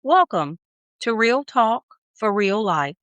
Welcome to Real Talk for Real Life,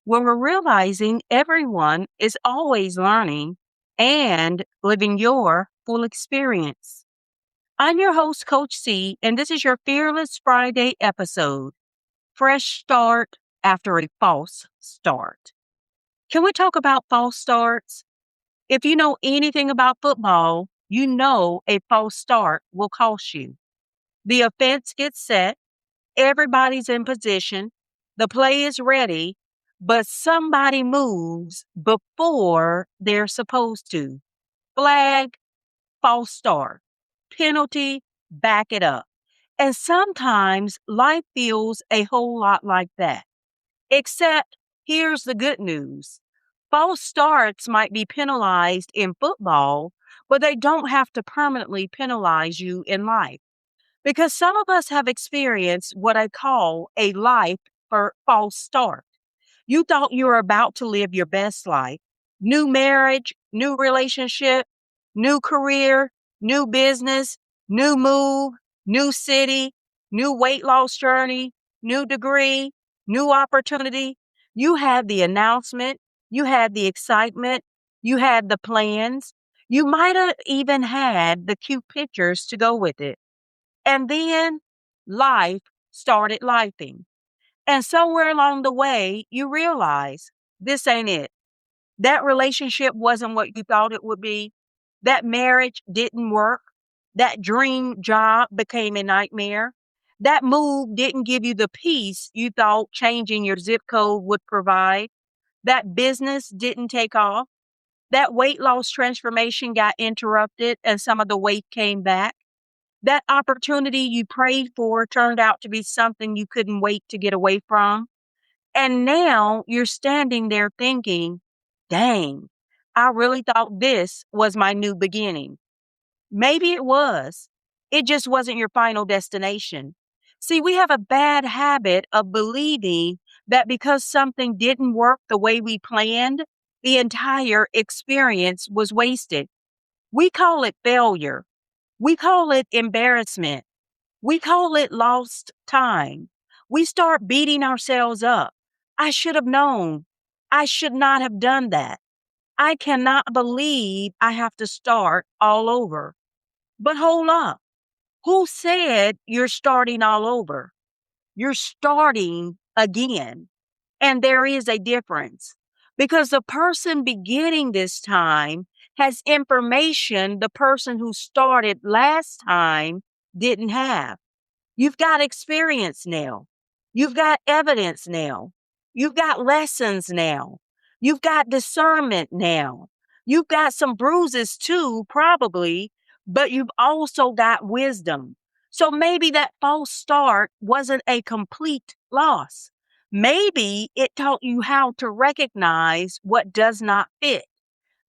where we're realizing everyone is always learning and living your full experience. I'm your host, Coach C, and this is your Fearless Friday episode Fresh Start After a False Start. Can we talk about false starts? If you know anything about football, you know a false start will cost you. The offense gets set. Everybody's in position. The play is ready, but somebody moves before they're supposed to. Flag, false start. Penalty, back it up. And sometimes life feels a whole lot like that. Except here's the good news. False starts might be penalized in football, but they don't have to permanently penalize you in life. Because some of us have experienced what I call a life for false start. You thought you were about to live your best life. New marriage, new relationship, new career, new business, new move, new city, new weight loss journey, new degree, new opportunity. You had the announcement. You had the excitement. You had the plans. You might have even had the cute pictures to go with it. And then life started lifing. And somewhere along the way, you realize this ain't it. That relationship wasn't what you thought it would be. That marriage didn't work. That dream job became a nightmare. That move didn't give you the peace you thought changing your zip code would provide. That business didn't take off. That weight loss transformation got interrupted and some of the weight came back. That opportunity you prayed for turned out to be something you couldn't wait to get away from. And now you're standing there thinking, dang, I really thought this was my new beginning. Maybe it was. It just wasn't your final destination. See, we have a bad habit of believing that because something didn't work the way we planned, the entire experience was wasted. We call it failure. We call it embarrassment. We call it lost time. We start beating ourselves up. I should have known. I should not have done that. I cannot believe I have to start all over. But hold up. Who said you're starting all over? You're starting again. And there is a difference because the person beginning this time has information the person who started last time didn't have. You've got experience now. You've got evidence now. You've got lessons now. You've got discernment now. You've got some bruises too, probably, but you've also got wisdom. So maybe that false start wasn't a complete loss. Maybe it taught you how to recognize what does not fit.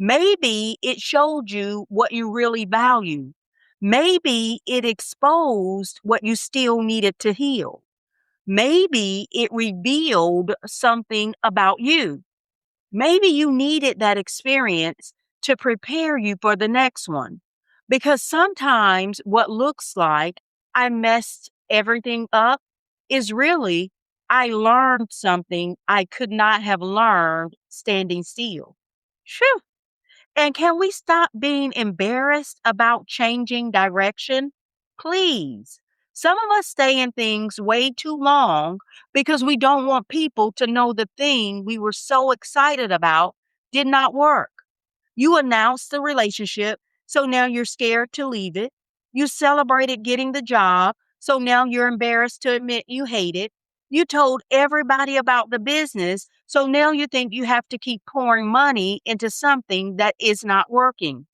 Maybe it showed you what you really value. Maybe it exposed what you still needed to heal. Maybe it revealed something about you. Maybe you needed that experience to prepare you for the next one. Because sometimes what looks like I messed everything up is really I learned something I could not have learned standing still. Phew. And can we stop being embarrassed about changing direction? Please. Some of us stay in things way too long because we don't want people to know the thing we were so excited about did not work. You announced the relationship, so now you're scared to leave it. You celebrated getting the job, so now you're embarrassed to admit you hate it. You told everybody about the business, so now you think you have to keep pouring money into something that is not working.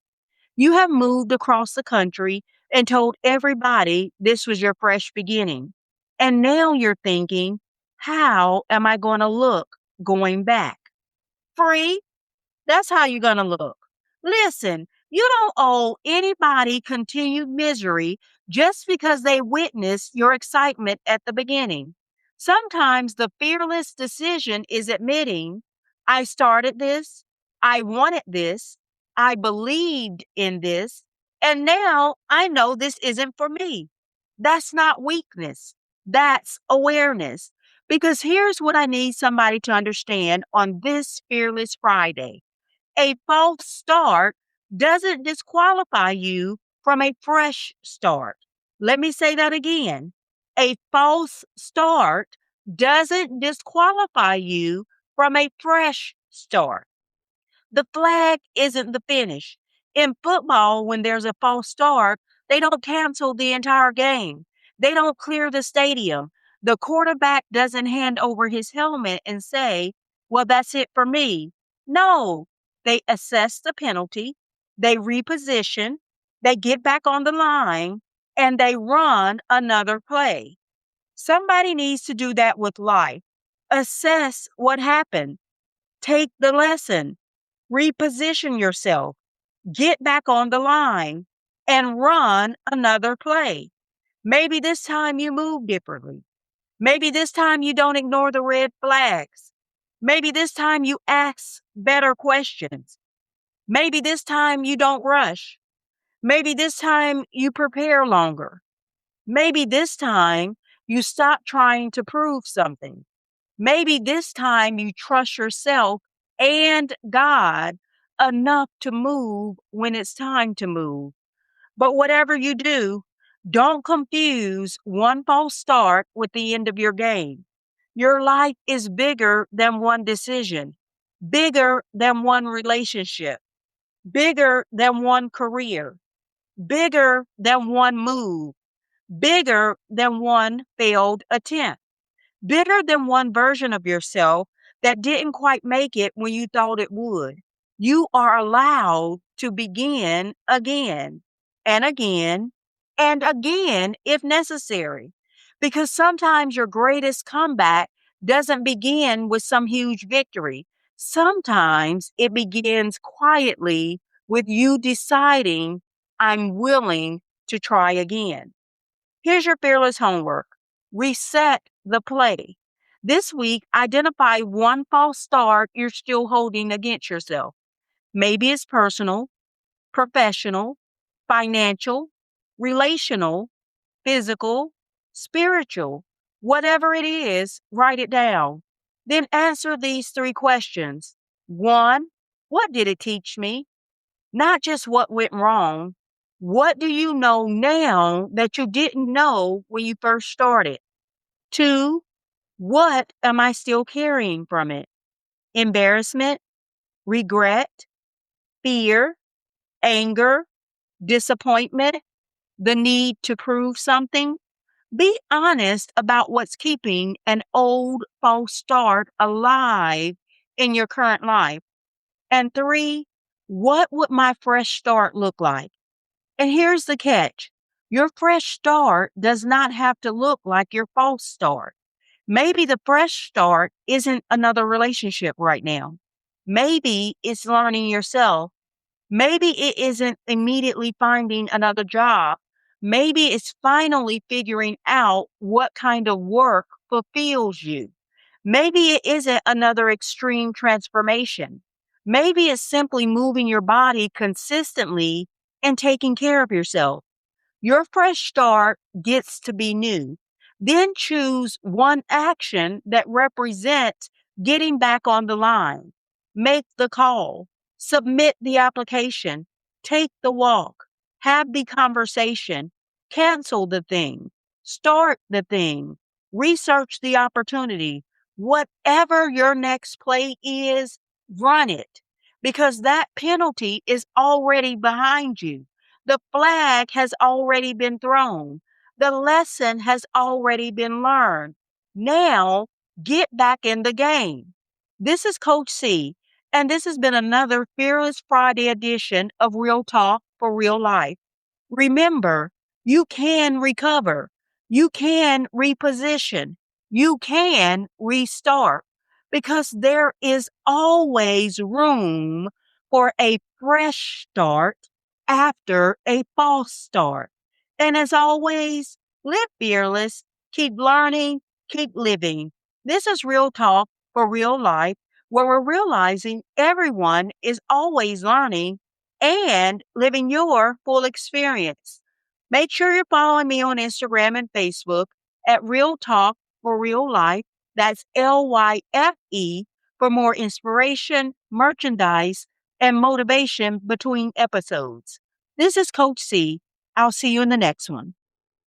You have moved across the country and told everybody this was your fresh beginning. And now you're thinking, how am I going to look going back? Free? That's how you're going to look. Listen, you don't owe anybody continued misery just because they witnessed your excitement at the beginning. Sometimes the fearless decision is admitting, I started this, I wanted this, I believed in this, and now I know this isn't for me. That's not weakness. That's awareness. Because here's what I need somebody to understand on this Fearless Friday. A false start doesn't disqualify you from a fresh start. Let me say that again. A false start doesn't disqualify you from a fresh start. The flag isn't the finish. In football, when there's a false start, they don't cancel the entire game. They don't clear the stadium. The quarterback doesn't hand over his helmet and say, well, that's it for me. No, they assess the penalty, they reposition, they get back on the line, and they run another play. Somebody needs to do that with life. Assess what happened, take the lesson, reposition yourself, get back on the line, and run another play. Maybe this time you move differently. Maybe this time you don't ignore the red flags. Maybe this time you ask better questions. Maybe this time you don't rush. Maybe this time you prepare longer. Maybe this time you stop trying to prove something. Maybe this time you trust yourself and God enough to move when it's time to move. But whatever you do, don't confuse one false start with the end of your game. Your life is bigger than one decision, bigger than one relationship, bigger than one career, bigger than one move, bigger than one failed attempt, bigger than one version of yourself that didn't quite make it when you thought it would. You are allowed to begin again and again and again if necessary. Because sometimes your greatest comeback doesn't begin with some huge victory. Sometimes it begins quietly with you deciding, I'm willing to try again. Here's your fearless homework. Reset the play. This week, identify one false start you're still holding against yourself. Maybe it's personal, professional, financial, relational, physical, spiritual. Whatever it is, write it down. Then answer these three questions. One, what did it teach me? Not just what went wrong. What do you know now that you didn't know when you first started? Two, what am I still carrying from it? Embarrassment, regret, fear, anger, disappointment, the need to prove something? Be honest about what's keeping an old false start alive in your current life. And three, what would my fresh start look like? And here's the catch. Your fresh start does not have to look like your false start. Maybe the fresh start isn't another relationship right now. Maybe it's learning yourself. Maybe it isn't immediately finding another job. Maybe it's finally figuring out what kind of work fulfills you. Maybe it isn't another extreme transformation. Maybe it's simply moving your body consistently and taking care of yourself. Your fresh start gets to be new. Then choose one action that represents getting back on the line. Make the call, submit the application, take the walk, have the conversation, cancel the thing, start the thing, research the opportunity. Whatever your next play is, run it because that penalty is already behind you. The flag has already been thrown. The lesson has already been learned. Now, get back in the game. This is Coach C, and this has been another Fearless Friday edition of Real Talk for Real Life. Remember, you can recover, you can reposition, you can restart because there is always room for a fresh start after a false start. And as always, live fearless, keep learning, keep living. This is Real Talk for Real Life, where we're realizing everyone is always learning and living your full experience. Make sure you're following me on Instagram and Facebook at Real Talk for Real Life. That's L.Y.F.E for more inspiration, merchandise, and motivation between episodes. This is Coach C. I'll see you in the next one.